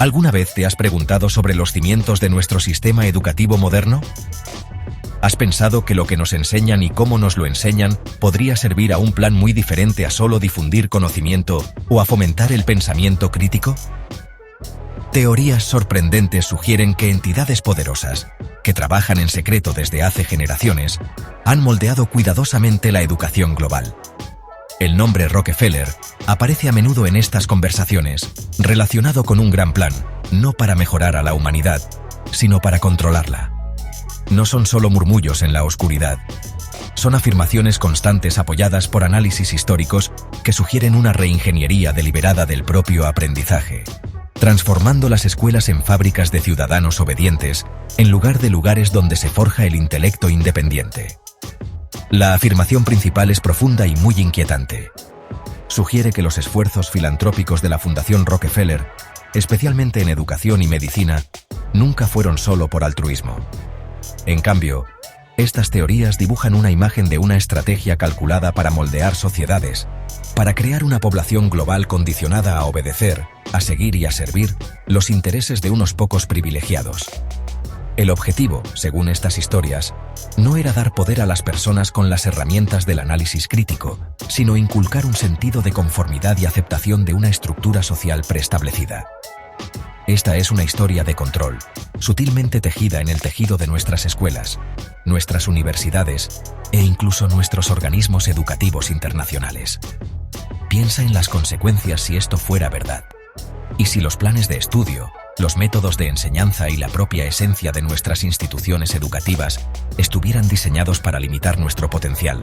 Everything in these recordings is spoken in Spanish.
¿Alguna vez te has preguntado sobre los cimientos de nuestro sistema educativo moderno? ¿Has pensado que lo que nos enseñan y cómo nos lo enseñan podría servir a un plan muy diferente a solo difundir conocimiento o a fomentar el pensamiento crítico? Teorías sorprendentes sugieren que entidades poderosas, que trabajan en secreto desde hace generaciones, han moldeado cuidadosamente la educación global. El nombre Rockefeller aparece a menudo en estas conversaciones, relacionado con un gran plan, no para mejorar a la humanidad, sino para controlarla. No son solo murmullos en la oscuridad. Son afirmaciones constantes apoyadas por análisis históricos que sugieren una reingeniería deliberada del propio aprendizaje, transformando las escuelas en fábricas de ciudadanos obedientes en lugar de lugares donde se forja el intelecto independiente. La afirmación principal es profunda y muy inquietante. Sugiere que los esfuerzos filantrópicos de la Fundación Rockefeller, especialmente en educación y medicina, nunca fueron solo por altruismo. En cambio, estas teorías dibujan una imagen de una estrategia calculada para moldear sociedades, para crear una población global condicionada a obedecer, a seguir y a servir los intereses de unos pocos privilegiados. El objetivo, según estas historias, no era dar poder a las personas con las herramientas del análisis crítico, sino inculcar un sentido de conformidad y aceptación de una estructura social preestablecida. Esta es una historia de control, sutilmente tejida en el tejido de nuestras escuelas, nuestras universidades e incluso nuestros organismos educativos internacionales. Piensa en las consecuencias si esto fuera verdad. Y si los planes de estudio, los métodos de enseñanza y la propia esencia de nuestras instituciones educativas estuvieran diseñados para limitar nuestro potencial,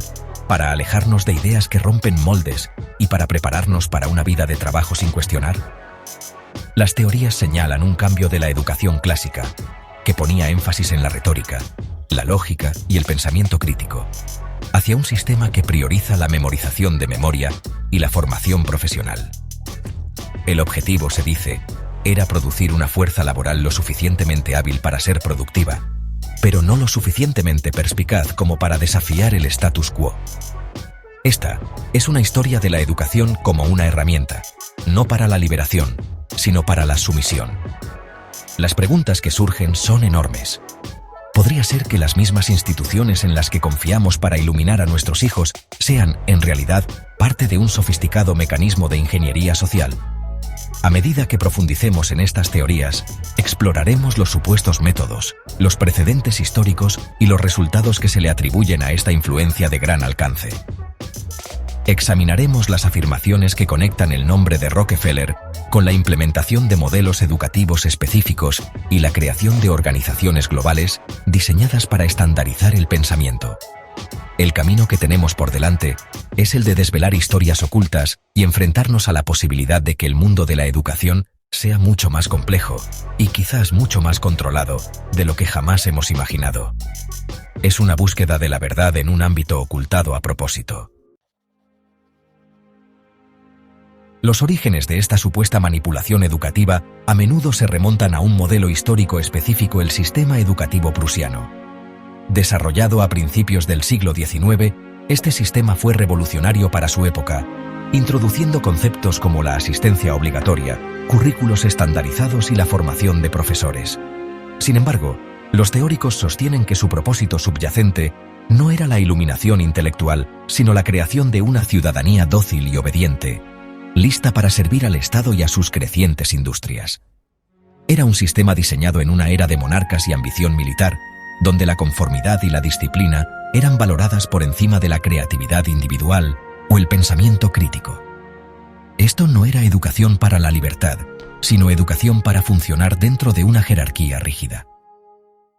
para alejarnos de ideas que rompen moldes y para prepararnos para una vida de trabajo sin cuestionar. Las teorías señalan un cambio de la educación clásica, que ponía énfasis en la retórica, la lógica y el pensamiento crítico, hacia un sistema que prioriza la memorización de memoria y la formación profesional. El objetivo, se dice, era producir una fuerza laboral lo suficientemente hábil para ser productiva, pero no lo suficientemente perspicaz como para desafiar el status quo. Esta es una historia de la educación como una herramienta, no para la liberación, sino para la sumisión. Las preguntas que surgen son enormes. ¿Podría ser que las mismas instituciones en las que confiamos para iluminar a nuestros hijos sean, en realidad, parte de un sofisticado mecanismo de ingeniería social? A medida que profundicemos en estas teorías, exploraremos los supuestos métodos, los precedentes históricos y los resultados que se le atribuyen a esta influencia de gran alcance. Examinaremos las afirmaciones que conectan el nombre de Rockefeller con la implementación de modelos educativos específicos y la creación de organizaciones globales diseñadas para estandarizar el pensamiento. El camino que tenemos por delante es el de desvelar historias ocultas y enfrentarnos a la posibilidad de que el mundo de la educación sea mucho más complejo y quizás mucho más controlado de lo que jamás hemos imaginado. Es una búsqueda de la verdad en un ámbito ocultado a propósito. Los orígenes de esta supuesta manipulación educativa a menudo se remontan a un modelo histórico específico: el sistema educativo prusiano. Desarrollado a principios del siglo XIX, este sistema fue revolucionario para su época, introduciendo conceptos como la asistencia obligatoria, currículos estandarizados y la formación de profesores. Sin embargo, los teóricos sostienen que su propósito subyacente no era la iluminación intelectual, sino la creación de una ciudadanía dócil y obediente, lista para servir al Estado y a sus crecientes industrias. Era un sistema diseñado en una era de monarcas y ambición militar, donde la conformidad y la disciplina eran valoradas por encima de la creatividad individual o el pensamiento crítico. Esto no era educación para la libertad, sino educación para funcionar dentro de una jerarquía rígida.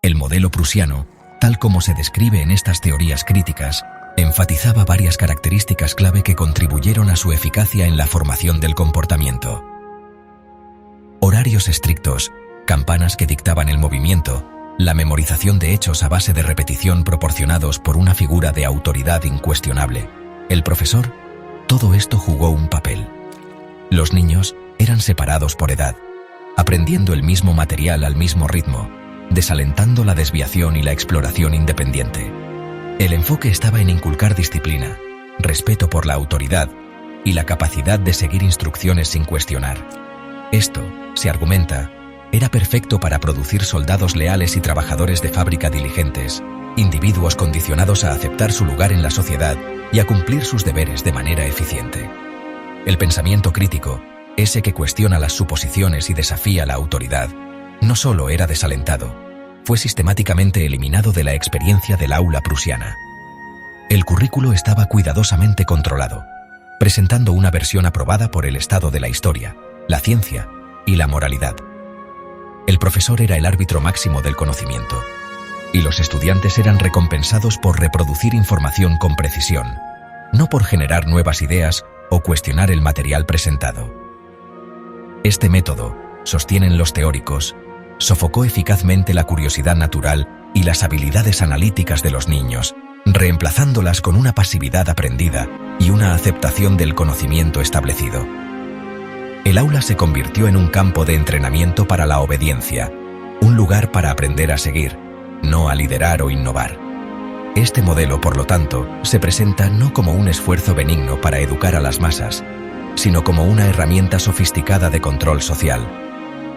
El modelo prusiano, tal como se describe en estas teorías críticas, enfatizaba varias características clave que contribuyeron a su eficacia en la formación del comportamiento. Horarios estrictos, campanas que dictaban el movimiento, la memorización de hechos a base de repetición proporcionados por una figura de autoridad incuestionable, el profesor, todo esto jugó un papel. Los niños eran separados por edad, aprendiendo el mismo material al mismo ritmo, desalentando la desviación y la exploración independiente. El enfoque estaba en inculcar disciplina, respeto por la autoridad y la capacidad de seguir instrucciones sin cuestionar. Esto, se argumenta, era perfecto para producir soldados leales y trabajadores de fábrica diligentes, individuos condicionados a aceptar su lugar en la sociedad y a cumplir sus deberes de manera eficiente. El pensamiento crítico, ese que cuestiona las suposiciones y desafía la autoridad, no solo era desalentado, fue sistemáticamente eliminado de la experiencia del aula prusiana. El currículo estaba cuidadosamente controlado, presentando una versión aprobada por el estado de la historia, la ciencia y la moralidad. El profesor era el árbitro máximo del conocimiento, y los estudiantes eran recompensados por reproducir información con precisión, no por generar nuevas ideas o cuestionar el material presentado. Este método, sostienen los teóricos, sofocó eficazmente la curiosidad natural y las habilidades analíticas de los niños, reemplazándolas con una pasividad aprendida y una aceptación del conocimiento establecido. El aula se convirtió en un campo de entrenamiento para la obediencia, un lugar para aprender a seguir, no a liderar o innovar. Este modelo, por lo tanto, se presenta no como un esfuerzo benigno para educar a las masas, sino como una herramienta sofisticada de control social.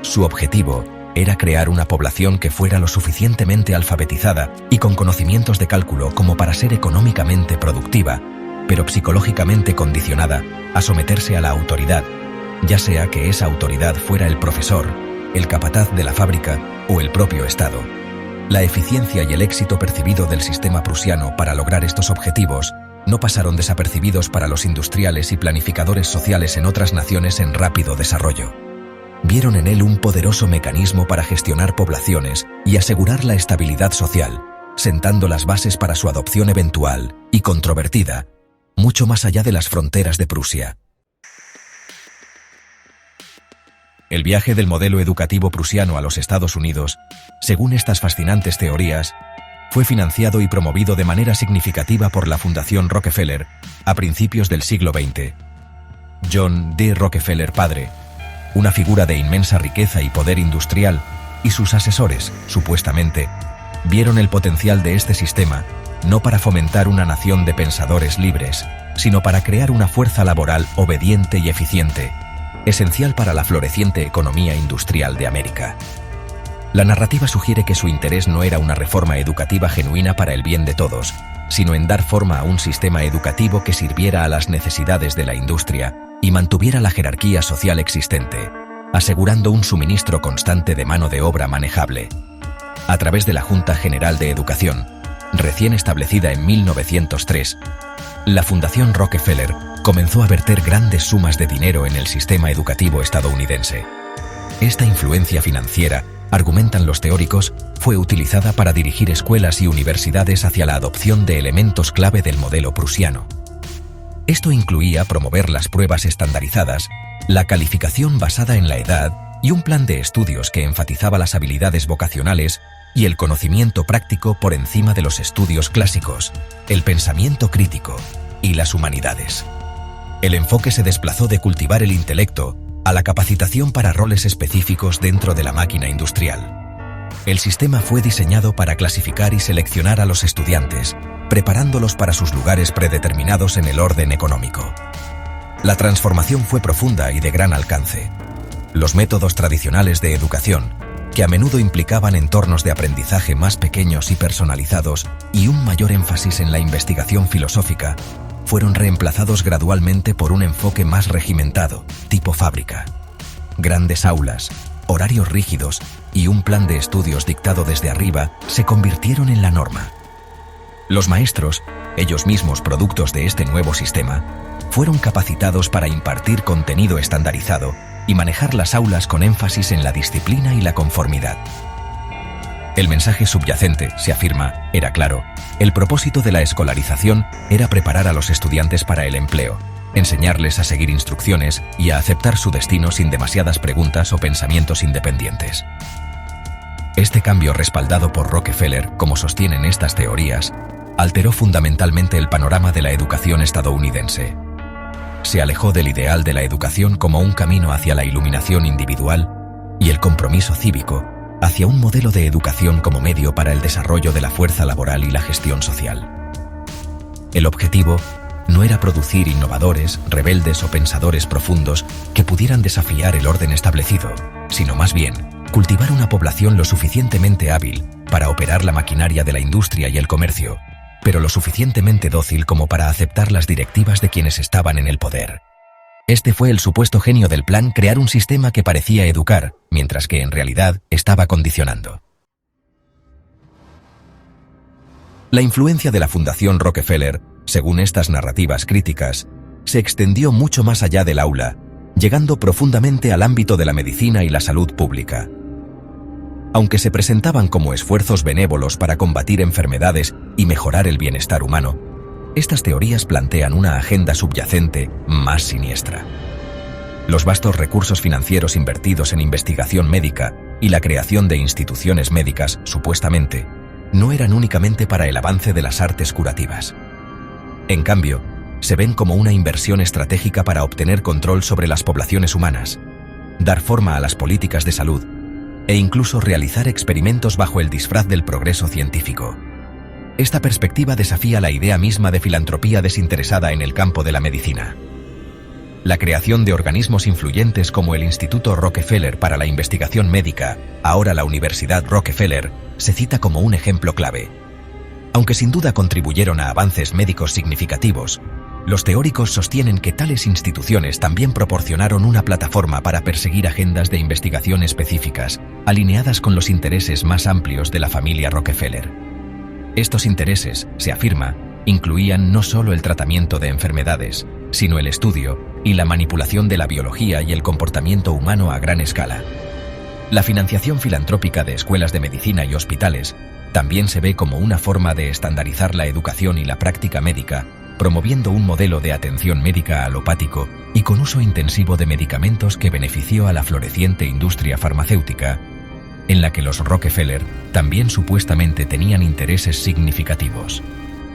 Su objetivo era crear una población que fuera lo suficientemente alfabetizada y con conocimientos de cálculo como para ser económicamente productiva, pero psicológicamente condicionada a someterse a la autoridad, ya sea que esa autoridad fuera el profesor, el capataz de la fábrica o el propio Estado. La eficiencia y el éxito percibido del sistema prusiano para lograr estos objetivos no pasaron desapercibidos para los industriales y planificadores sociales en otras naciones en rápido desarrollo. Vieron en él un poderoso mecanismo para gestionar poblaciones y asegurar la estabilidad social, sentando las bases para su adopción eventual y controvertida, mucho más allá de las fronteras de Prusia. El viaje del modelo educativo prusiano a los Estados Unidos, según estas fascinantes teorías, fue financiado y promovido de manera significativa por la Fundación Rockefeller a principios del siglo XX. John D. Rockefeller padre, una figura de inmensa riqueza y poder industrial, y sus asesores, supuestamente, vieron el potencial de este sistema no para fomentar una nación de pensadores libres, sino para crear una fuerza laboral obediente y eficiente, esencial para la floreciente economía industrial de América. La narrativa sugiere que su interés no era una reforma educativa genuina para el bien de todos, sino en dar forma a un sistema educativo que sirviera a las necesidades de la industria y mantuviera la jerarquía social existente, asegurando un suministro constante de mano de obra manejable. A través de la Junta General de Educación, recién establecida en 1903, la Fundación Rockefeller comenzó a verter grandes sumas de dinero en el sistema educativo estadounidense. Esta influencia financiera, argumentan los teóricos, fue utilizada para dirigir escuelas y universidades hacia la adopción de elementos clave del modelo prusiano. Esto incluía promover las pruebas estandarizadas, la calificación basada en la edad y un plan de estudios que enfatizaba las habilidades vocacionales y el conocimiento práctico por encima de los estudios clásicos, el pensamiento crítico y las humanidades. El enfoque se desplazó de cultivar el intelecto a la capacitación para roles específicos dentro de la máquina industrial. El sistema fue diseñado para clasificar y seleccionar a los estudiantes, preparándolos para sus lugares predeterminados en el orden económico. La transformación fue profunda y de gran alcance. Los métodos tradicionales de educación, que a menudo implicaban entornos de aprendizaje más pequeños y personalizados y un mayor énfasis en la investigación filosófica, fueron reemplazados gradualmente por un enfoque más regimentado, tipo fábrica. Grandes aulas, horarios rígidos y un plan de estudios dictado desde arriba se convirtieron en la norma. Los maestros, ellos mismos productos de este nuevo sistema, fueron capacitados para impartir contenido estandarizado y manejar las aulas con énfasis en la disciplina y la conformidad. El mensaje subyacente, se afirma, era claro. El propósito de la escolarización era preparar a los estudiantes para el empleo, enseñarles a seguir instrucciones y a aceptar su destino sin demasiadas preguntas o pensamientos independientes. Este cambio, respaldado por Rockefeller, como sostienen estas teorías, alteró fundamentalmente el panorama de la educación estadounidense. Se alejó del ideal de la educación como un camino hacia la iluminación individual y el compromiso cívico hacia un modelo de educación como medio para el desarrollo de la fuerza laboral y la gestión social. El objetivo no era producir innovadores, rebeldes o pensadores profundos que pudieran desafiar el orden establecido, sino más bien cultivar una población lo suficientemente hábil para operar la maquinaria de la industria y el comercio, pero lo suficientemente dócil como para aceptar las directivas de quienes estaban en el poder. Este fue el supuesto genio del plan: crear un sistema que parecía educar, mientras que en realidad estaba condicionando. La influencia de la Fundación Rockefeller, según estas narrativas críticas, se extendió mucho más allá del aula, llegando profundamente al ámbito de la medicina y la salud pública. Aunque se presentaban como esfuerzos benévolos para combatir enfermedades y mejorar el bienestar humano, estas teorías plantean una agenda subyacente más siniestra. Los vastos recursos financieros invertidos en investigación médica y la creación de instituciones médicas, supuestamente, no eran únicamente para el avance de las artes curativas. En cambio, se ven como una inversión estratégica para obtener control sobre las poblaciones humanas, dar forma a las políticas de salud e incluso realizar experimentos bajo el disfraz del progreso científico. Esta perspectiva desafía la idea misma de filantropía desinteresada en el campo de la medicina. La creación de organismos influyentes como el Instituto Rockefeller para la Investigación Médica, ahora la Universidad Rockefeller, se cita como un ejemplo clave. Aunque sin duda contribuyeron a avances médicos significativos, los teóricos sostienen que tales instituciones también proporcionaron una plataforma para perseguir agendas de investigación específicas, alineadas con los intereses más amplios de la familia Rockefeller. Estos intereses, se afirma, incluían no solo el tratamiento de enfermedades, sino el estudio y la manipulación de la biología y el comportamiento humano a gran escala. La financiación filantrópica de escuelas de medicina y hospitales también se ve como una forma de estandarizar la educación y la práctica médica, promoviendo un modelo de atención médica alopático y con uso intensivo de medicamentos que benefició a la floreciente industria farmacéutica, en la que los Rockefeller también supuestamente tenían intereses significativos.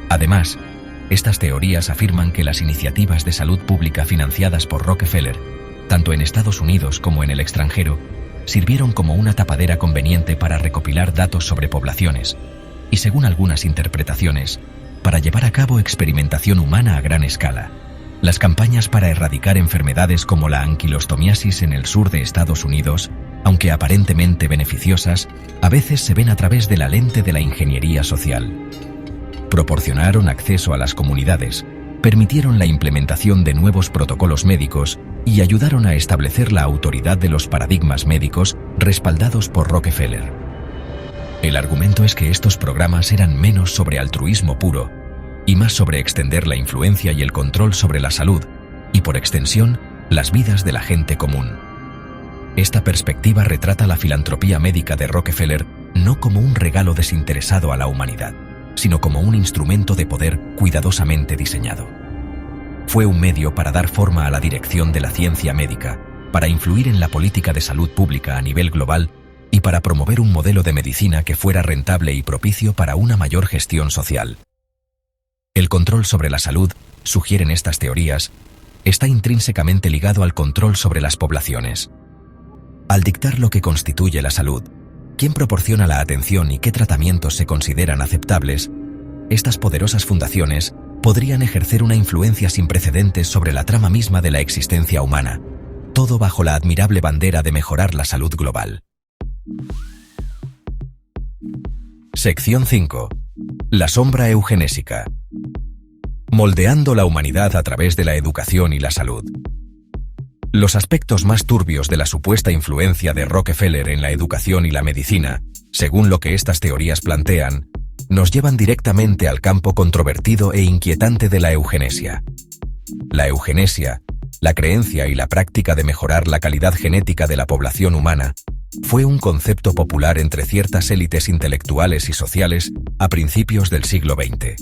Además, estas teorías afirman que las iniciativas de salud pública financiadas por Rockefeller, tanto en Estados Unidos como en el extranjero, sirvieron como una tapadera conveniente para recopilar datos sobre poblaciones y, según algunas interpretaciones, para llevar a cabo experimentación humana a gran escala. Las campañas para erradicar enfermedades como la anquilostomiasis en el sur de Estados Unidos, aunque aparentemente beneficiosas, a veces se ven a través de la lente de la ingeniería social. Proporcionaron acceso a las comunidades, permitieron la implementación de nuevos protocolos médicos y ayudaron a establecer la autoridad de los paradigmas médicos respaldados por Rockefeller. El argumento es que estos programas eran menos sobre altruismo puro y más sobre extender la influencia y el control sobre la salud y, por extensión, las vidas de la gente común. Esta perspectiva retrata la filantropía médica de Rockefeller no como un regalo desinteresado a la humanidad, sino como un instrumento de poder cuidadosamente diseñado. Fue un medio para dar forma a la dirección de la ciencia médica, para influir en la política de salud pública a nivel global y para promover un modelo de medicina que fuera rentable y propicio para una mayor gestión social. El control sobre la salud, sugieren estas teorías, está intrínsecamente ligado al control sobre las poblaciones. Al dictar lo que constituye la salud, quién proporciona la atención y qué tratamientos se consideran aceptables, estas poderosas fundaciones podrían ejercer una influencia sin precedentes sobre la trama misma de la existencia humana, todo bajo la admirable bandera de mejorar la salud global. Sección 5. La sombra eugenésica. Moldeando la humanidad a través de la educación y la salud. Los aspectos más turbios de la supuesta influencia de Rockefeller en la educación y la medicina, según lo que estas teorías plantean, nos llevan directamente al campo controvertido e inquietante de la eugenesia. La eugenesia, la creencia y la práctica de mejorar la calidad genética de la población humana, fue un concepto popular entre ciertas élites intelectuales y sociales a principios del siglo XX.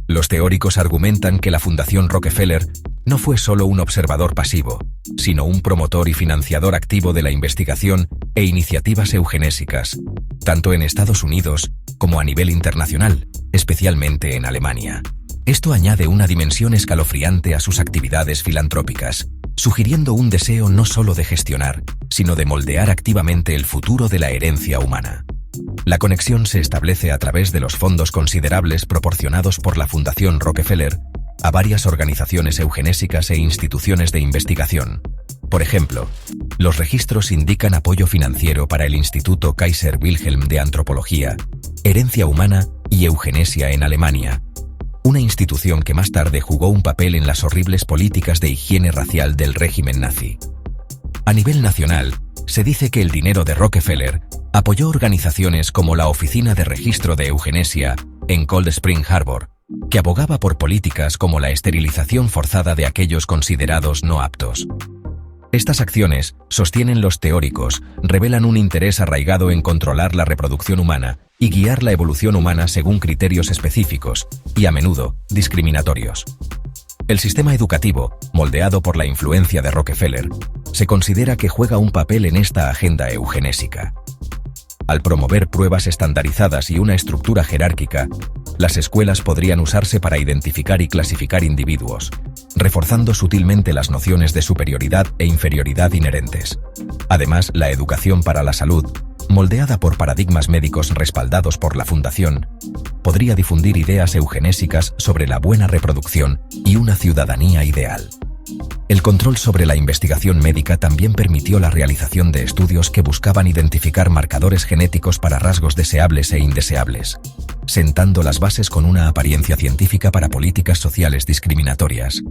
Los teóricos argumentan que la Fundación Rockefeller no fue solo un observador pasivo, sino un promotor y financiador activo de la investigación e iniciativas eugenésicas, tanto en Estados Unidos como a nivel internacional, especialmente en Alemania. Esto añade una dimensión escalofriante a sus actividades filantrópicas, sugiriendo un deseo no solo de gestionar, sino de moldear activamente el futuro de la herencia humana. La conexión se establece a través de los fondos considerables proporcionados por la Fundación Rockefeller, a varias organizaciones eugenésicas e instituciones de investigación. Por ejemplo, los registros indican apoyo financiero para el Instituto Kaiser Wilhelm de Antropología, Herencia Humana y Eugenesia en Alemania, una institución que más tarde jugó un papel en las horribles políticas de higiene racial del régimen nazi. A nivel nacional, se dice que el dinero de Rockefeller apoyó organizaciones como la Oficina de Registro de Eugenesia en Cold Spring Harbor, que abogaba por políticas como la esterilización forzada de aquellos considerados no aptos. Estas acciones, sostienen los teóricos, revelan un interés arraigado en controlar la reproducción humana y guiar la evolución humana según criterios específicos y, a menudo, discriminatorios. El sistema educativo, moldeado por la influencia de Rockefeller, se considera que juega un papel en esta agenda eugenésica. Al promover pruebas estandarizadas y una estructura jerárquica, las escuelas podrían usarse para identificar y clasificar individuos, reforzando sutilmente las nociones de superioridad e inferioridad inherentes. Además, la educación para la salud, moldeada por paradigmas médicos respaldados por la Fundación, podría difundir ideas eugenésicas sobre la buena reproducción y una ciudadanía ideal. El control sobre la investigación médica también permitió la realización de estudios que buscaban identificar marcadores genéticos para rasgos deseables e indeseables, sentando las bases con una apariencia científica para políticas sociales discriminatorias.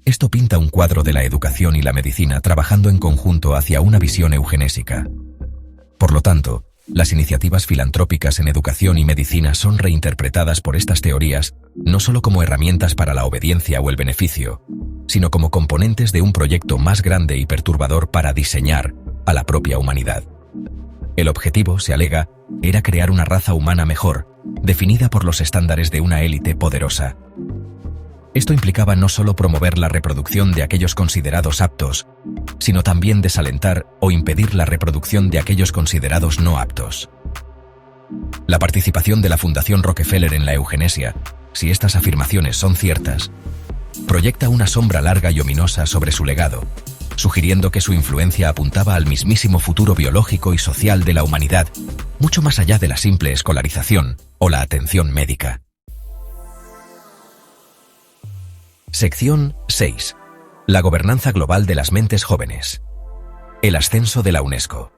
Esto pinta un cuadro de la educación y la medicina trabajando en conjunto hacia una visión eugenésica. Por lo tanto, las iniciativas filantrópicas en educación y medicina son reinterpretadas por estas teorías no solo como herramientas para la obediencia o el beneficio, sino como componentes de un proyecto más grande y perturbador para diseñar a la propia humanidad. El objetivo, se alega, era crear una raza humana mejor, definida por los estándares de una élite poderosa. Esto implicaba no solo promover la reproducción de aquellos considerados aptos, sino también desalentar o impedir la reproducción de aquellos considerados no aptos. La participación de la Fundación Rockefeller en la eugenesia, si estas afirmaciones son ciertas, proyecta una sombra larga y ominosa sobre su legado, sugiriendo que su influencia apuntaba al mismísimo futuro biológico y social de la humanidad, mucho más allá de la simple escolarización o la atención médica. Sección 6. La gobernanza global de las mentes jóvenes. El ascenso de la UNESCO.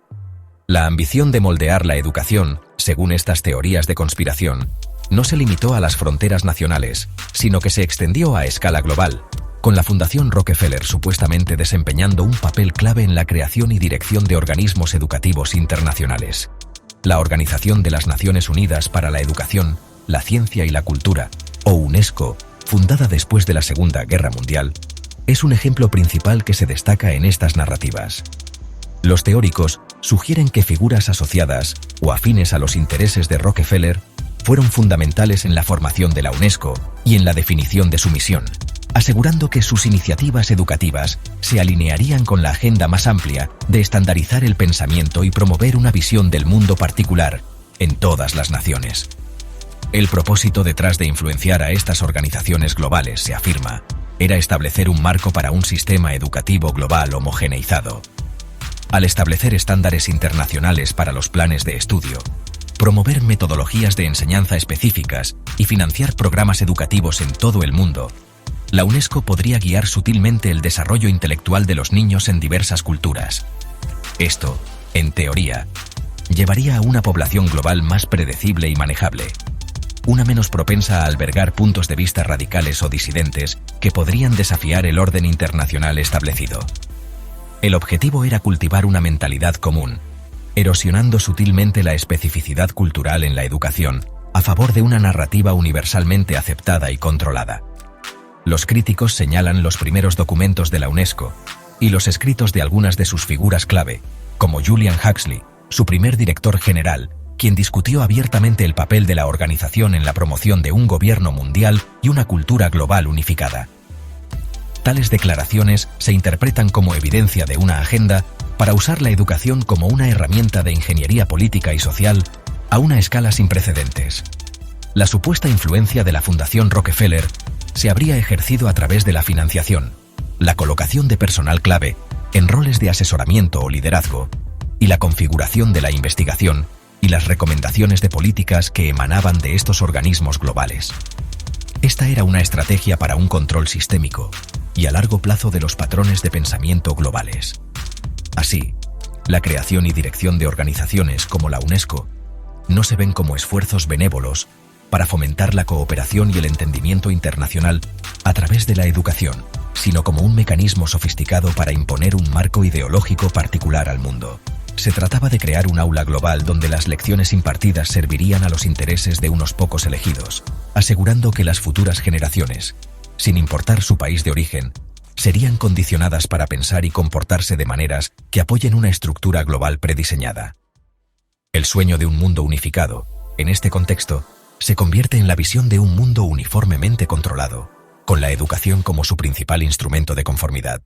La ambición de moldear la educación, según estas teorías de conspiración, no se limitó a las fronteras nacionales, sino que se extendió a escala global, con la Fundación Rockefeller supuestamente desempeñando un papel clave en la creación y dirección de organismos educativos internacionales. La Organización de las Naciones Unidas para la Educación, la Ciencia y la Cultura, o UNESCO, fundada después de la Segunda Guerra Mundial, es un ejemplo principal que se destaca en estas narrativas. Los teóricos sugieren que figuras asociadas o afines a los intereses de Rockefeller fueron fundamentales en la formación de la UNESCO y en la definición de su misión, asegurando que sus iniciativas educativas se alinearían con la agenda más amplia de estandarizar el pensamiento y promover una visión del mundo particular en todas las naciones. El propósito detrás de influenciar a estas organizaciones globales, se afirma, era establecer un marco para un sistema educativo global homogeneizado. Al establecer estándares internacionales para los planes de estudio, promover metodologías de enseñanza específicas y financiar programas educativos en todo el mundo, la UNESCO podría guiar sutilmente el desarrollo intelectual de los niños en diversas culturas. Esto, en teoría, llevaría a una población global más predecible y manejable, una menos propensa a albergar puntos de vista radicales o disidentes que podrían desafiar el orden internacional establecido. El objetivo era cultivar una mentalidad común, erosionando sutilmente la especificidad cultural en la educación a favor de una narrativa universalmente aceptada y controlada. Los críticos señalan los primeros documentos de la UNESCO y los escritos de algunas de sus figuras clave, como Julian Huxley, su primer director general, quien discutió abiertamente el papel de la organización en la promoción de un gobierno mundial y una cultura global unificada. Tales declaraciones se interpretan como evidencia de una agenda para usar la educación como una herramienta de ingeniería política y social a una escala sin precedentes. La supuesta influencia de la Fundación Rockefeller se habría ejercido a través de la financiación, la colocación de personal clave en roles de asesoramiento o liderazgo y la configuración de la investigación y las recomendaciones de políticas que emanaban de estos organismos globales. Esta era una estrategia para un control sistémico y a largo plazo de los patrones de pensamiento globales. Así, la creación y dirección de organizaciones como la UNESCO no se ven como esfuerzos benévolos para fomentar la cooperación y el entendimiento internacional a través de la educación, sino como un mecanismo sofisticado para imponer un marco ideológico particular al mundo. Se trataba de crear un aula global donde las lecciones impartidas servirían a los intereses de unos pocos elegidos, asegurando que las futuras generaciones, sin importar su país de origen, serían condicionadas para pensar y comportarse de maneras que apoyen una estructura global prediseñada. El sueño de un mundo unificado, en este contexto, se convierte en la visión de un mundo uniformemente controlado, con la educación como su principal instrumento de conformidad.